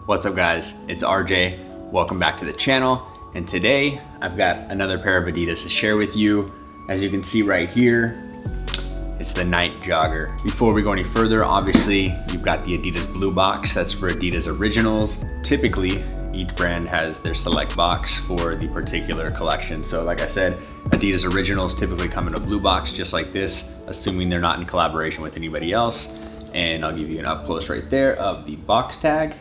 What's up guys, it's RJ. Welcome back to the channel. And today I've got another pair of Adidas to share with you. As you can see right here, it's the Nite Jogger. Before we go any further, obviously you've got the Adidas blue box. That's for Adidas Originals. Typically, each brand has their select box for the particular collection. So like I said, Adidas Originals typically come in a blue box just like this, assuming they're not in collaboration with anybody else. And I'll give you an up close right there of the box tag.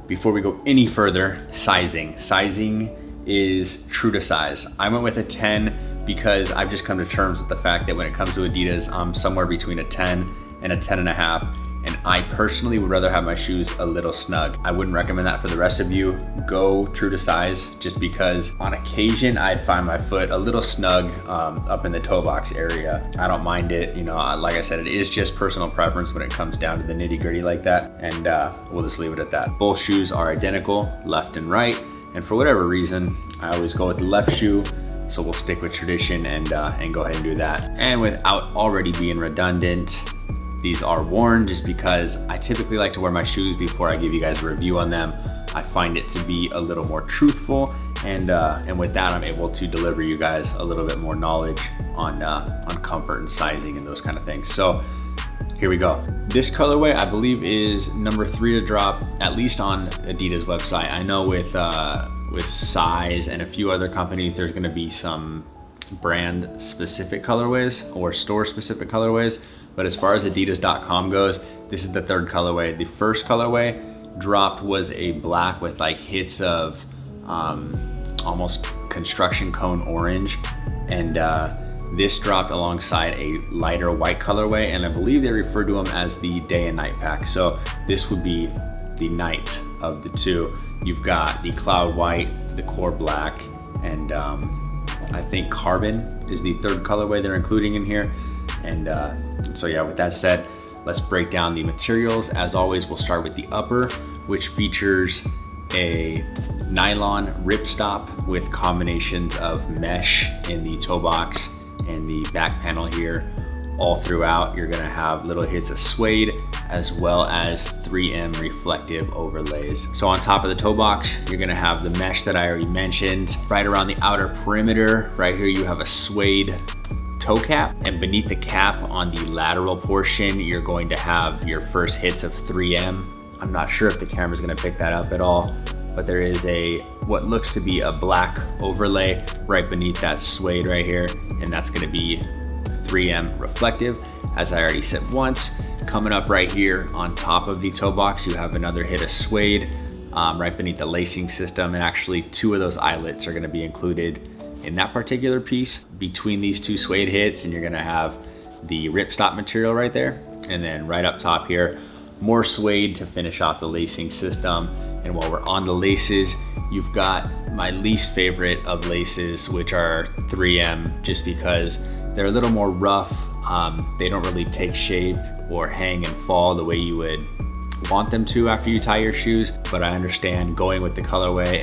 Before we go any further, sizing. Sizing is true to size. I went with a 10 because I've just come to terms with the fact that when it comes to Adidas, I'm somewhere between a 10 and a 10.5. And I personally would rather have my shoes a little snug. I wouldn't recommend that for the rest of you. Go true to size, just because on occasion I'd find my foot a little snug up in the toe box area. I don't mind it, you know, like I said, it is just personal preference when it comes down to the nitty gritty like that. And we'll just leave it at that. Both shoes are identical, left and right. And for whatever reason, I always go with the left shoe. So we'll stick with tradition and go ahead and do that. And without already being redundant, these are worn just because I typically like to wear my shoes before I give you guys a review on them. I find it to be a little more truthful, and with that, I'm able to deliver you guys a little bit more knowledge on comfort and sizing and those kind of things. So here we go. This colorway, I believe, is number 3 to drop, at least on Adidas website. I know with size and a few other companies, there's gonna be some brand specific colorways or store specific colorways. But as far as adidas.com goes, this is the 3rd colorway. The first colorway dropped was a black with like hits of almost construction cone orange. And this dropped alongside a lighter white colorway. And I believe they refer to them as the day and night pack. So this would be the night of the two. You've got the cloud white, the core black, and I think carbon is the 3rd colorway they're including in here. And so yeah, with that said, let's break down the materials. As always, we'll start with the upper, which features a nylon ripstop with combinations of mesh in the toe box and the back panel here. All throughout, you're gonna have little hits of suede as well as 3M reflective overlays. So on top of the toe box, you're gonna have the mesh that I already mentioned. Right around the outer perimeter, right here, you have a suede toe cap, and beneath the cap on the lateral portion, you're going to have your first hits of 3M. I'm not sure if the camera's gonna pick that up at all, but there is what looks to be a black overlay right beneath that suede right here, and that's gonna be 3M reflective. As I already said once, coming up right here on top of the toe box, you have another hit of suede right beneath the lacing system, and actually 2 of those eyelets are gonna be included in that particular piece between these 2 suede hits, and you're gonna have the ripstop material right there. And then right up top here, more suede to finish off the lacing system. And while we're on the laces, you've got my least favorite of laces, which are 3M, just because they're a little more rough. They don't really take shape or hang and fall the way you would want them to after you tie your shoes. But I understand going with the colorway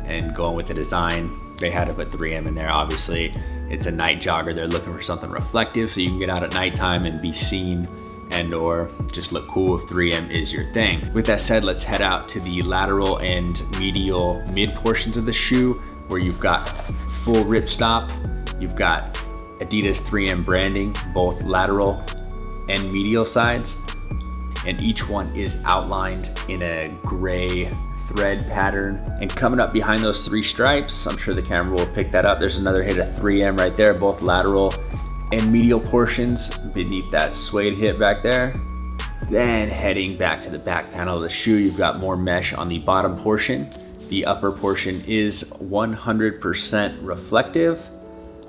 and going with the design. They had to put 3M in there. Obviously, it's a night jogger. They're looking for something reflective so you can get out at nighttime and be seen and or just look cool if 3M is your thing. With that said, let's head out to the lateral and medial mid portions of the shoe, where you've got full ripstop. You've got Adidas 3M branding, both lateral and medial sides. And each one is outlined in a gray thread pattern. And coming up behind those 3 stripes, I'm sure the camera will pick that up, there's another hit of 3M right there, both lateral and medial portions beneath that suede hit back there. Then heading back to the back panel of the shoe, you've got more mesh on the bottom portion. The upper portion is 100% reflective.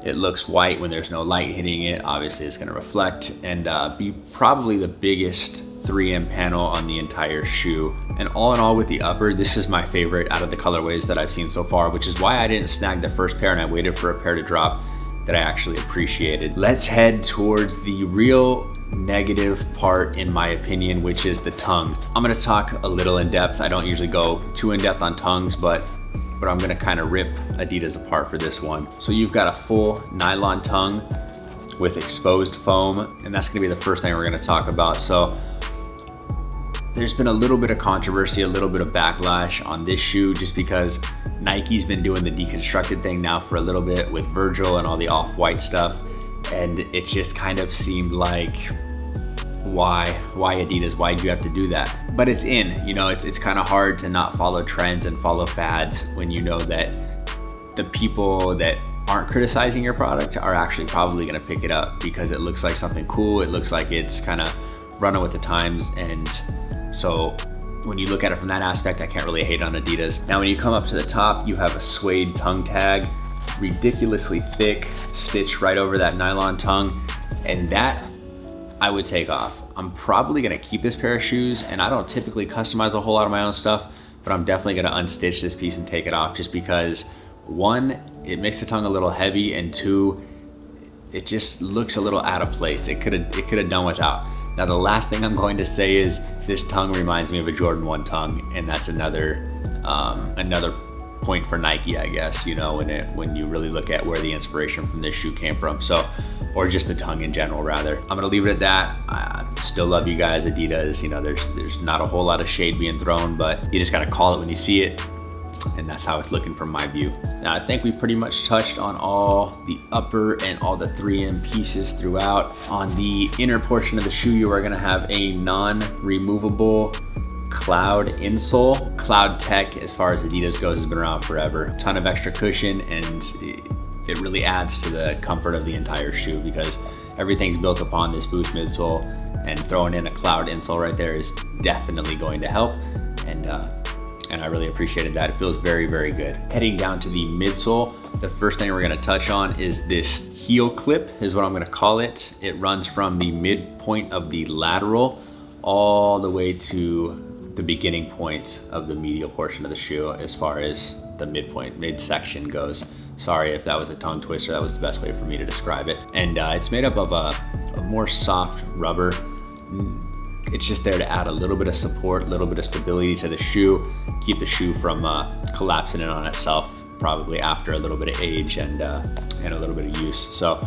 It looks white when there's no light hitting it. Obviously it's gonna reflect and be probably the biggest 3M panel on the entire shoe. And all in all, with the upper, this is my favorite out of the colorways that I've seen so far, which is why I didn't snag the first pair and I waited for a pair to drop that I actually appreciated. Let's head towards the real negative part, in my opinion, which is the tongue. I'm gonna talk a little in depth. I don't usually go too in depth on tongues, but I'm gonna kind of rip Adidas apart for this one. So you've got a full nylon tongue with exposed foam, and that's gonna be the first thing we're gonna talk about. So there's been a little bit of controversy, a little bit of backlash on this shoe just because Nike's been doing the deconstructed thing now for a little bit with Virgil and all the off-white stuff. And it just kind of seemed like, why Adidas? Why do you have to do that? But it's in, you know, it's kind of hard to not follow trends and follow fads when you know that the people that aren't criticizing your product are actually probably gonna pick it up because it looks like something cool. It looks like it's kind of running with the times. And so when you look at it from that aspect, I can't really hate on Adidas. Now, when you come up to the top, you have a suede tongue tag, ridiculously thick, stitched right over that nylon tongue. And that I would take off. I'm probably gonna keep this pair of shoes, and I don't typically customize a whole lot of my own stuff, but I'm definitely gonna unstitch this piece and take it off just because, one, it makes the tongue a little heavy, and two, it just looks a little out of place. It could have done without. Now, the last thing I'm going to say is this tongue reminds me of a Jordan 1 tongue, and that's another point for Nike, I guess, you know, when you really look at where the inspiration from this shoe came from. So, or just the tongue in general, rather. I'm gonna leave it at that. I still love you guys, Adidas. You know, there's not a whole lot of shade being thrown, but you just gotta call it when you see it. And that's how it's looking from my view. Now, I think we pretty much touched on all the upper and all the 3M pieces throughout. On the inner portion of the shoe, you are gonna have a non-removable cloud insole. Cloud tech, as far as Adidas goes, has been around forever. A ton of extra cushion, and it really adds to the comfort of the entire shoe because everything's built upon this Boost midsole, and throwing in a cloud insole right there is definitely going to help. And I really appreciated that. It feels very, very good. Heading down to the midsole, the first thing we're gonna touch on is this heel clip, is what I'm gonna call it. It runs from the midpoint of the lateral all the way to the beginning point of the medial portion of the shoe as far as the midsection goes. Sorry if that was a tongue twister, that was the best way for me to describe it. And it's made up of a more soft rubber. It's just there to add a little bit of support, a little bit of stability to the shoe, keep the shoe from collapsing in on itself, probably after a little bit of age and a little bit of use. So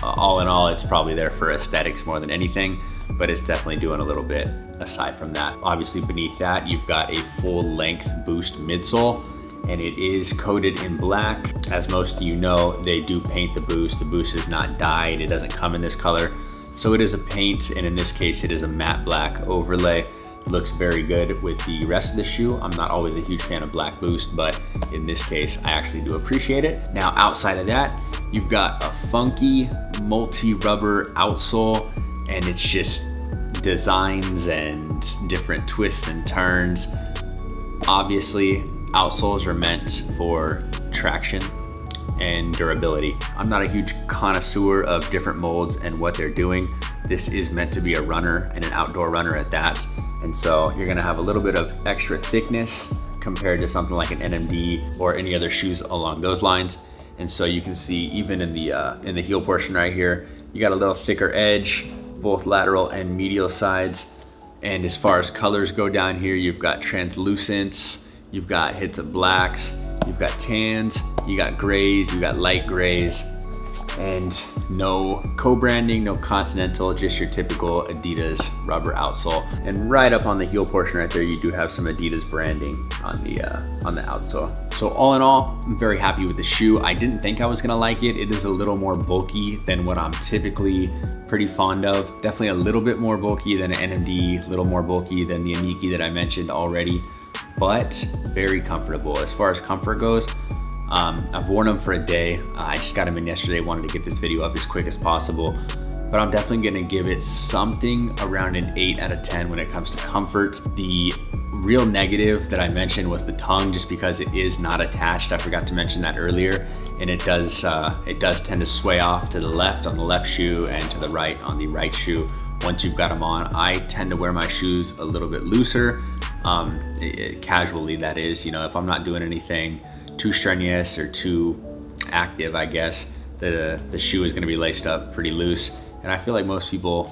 all in all, it's probably there for aesthetics more than anything, but it's definitely doing a little bit aside from that. Obviously beneath that, you've got a full length Boost midsole, and it is coated in black. As most of you know, they do paint the Boost. The Boost is not dyed, it doesn't come in this color. So it is a paint, and in this case, it is a matte black overlay. Looks very good with the rest of the shoe. I'm not always a huge fan of black Boost, but in this case, I actually do appreciate it. Now, outside of that, you've got a funky multi-rubber outsole, and it's just designs and different twists and turns. Obviously, outsoles are meant for traction and durability. I'm not a huge connoisseur of different molds and what they're doing. This is meant to be a runner, and an outdoor runner at that. And so you're gonna have a little bit of extra thickness compared to something like an NMD or any other shoes along those lines. And so you can see even in the heel portion right here, you got a little thicker edge, both lateral and medial sides. And as far as colors go down here, you've got translucents, you've got hits of blacks, you've got tans, you got grays, you got light grays, and no co-branding, no Continental, just your typical Adidas rubber outsole. And right up on the heel portion right there, you do have some Adidas branding on the outsole. So all in all, I'm very happy with the shoe. I didn't think I was gonna like it. It is a little more bulky than what I'm typically pretty fond of. Definitely a little bit more bulky than an NMD, a little more bulky than the Aniki that I mentioned already, but very comfortable. As far as comfort goes, I've worn them for a day. I just got them in yesterday, wanted to get this video up as quick as possible, but I'm definitely gonna give it something around an 8 out of 10 when it comes to comfort. The real negative that I mentioned was the tongue, just because it is not attached. I forgot to mention that earlier, and it does tend to sway off to the left on the left shoe and to the right on the right shoe once you've got them on. I tend to wear my shoes a little bit looser, casually that is. You know, if I'm not doing anything too strenuous or too active, I guess, the shoe is gonna be laced up pretty loose. And I feel like most people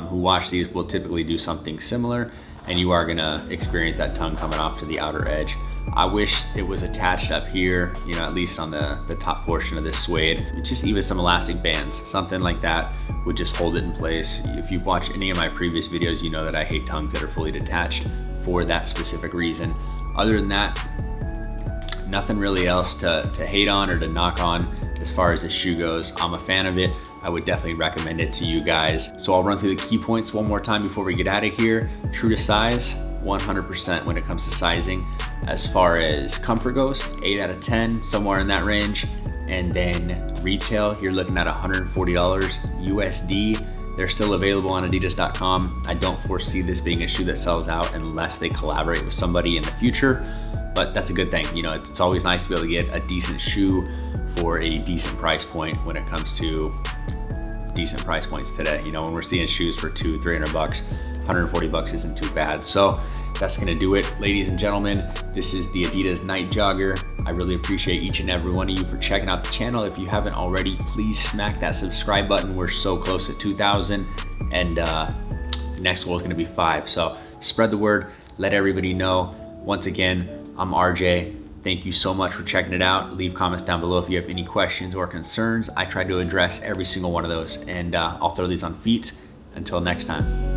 who watch these will typically do something similar, and you are gonna experience that tongue coming off to the outer edge. I wish it was attached up here, you know, at least on the top portion of this suede. Just even some elastic bands, something like that would just hold it in place. If you've watched any of my previous videos, you know that I hate tongues that are fully detached for that specific reason. Other than that, nothing really else to hate on or to knock on as far as this shoe goes. I'm a fan of it. I would definitely recommend it to you guys. So I'll run through the key points one more time before we get out of here. True to size, 100% when it comes to sizing. As far as comfort goes, 8 out of 10, somewhere in that range. And then retail, you're looking at $140 USD. They're still available on adidas.com. I don't foresee this being a shoe that sells out unless they collaborate with somebody in the future, but that's a good thing. You know, it's always nice to be able to get a decent shoe for a decent price point when it comes to decent price points today. You know, when we're seeing shoes for $200-300 bucks, 140 bucks isn't too bad. So that's gonna do it, ladies and gentlemen. This is the Adidas Nite Jogger. I really appreciate each and every one of you for checking out the channel. If you haven't already, please smack that subscribe button. We're so close at 2,000, and next goal is gonna be 5. So spread the word, let everybody know. Once again, I'm RJ. Thank you so much for checking it out. Leave comments down below if you have any questions or concerns. I try to address every single one of those, and I'll throw these on feet. Until next time.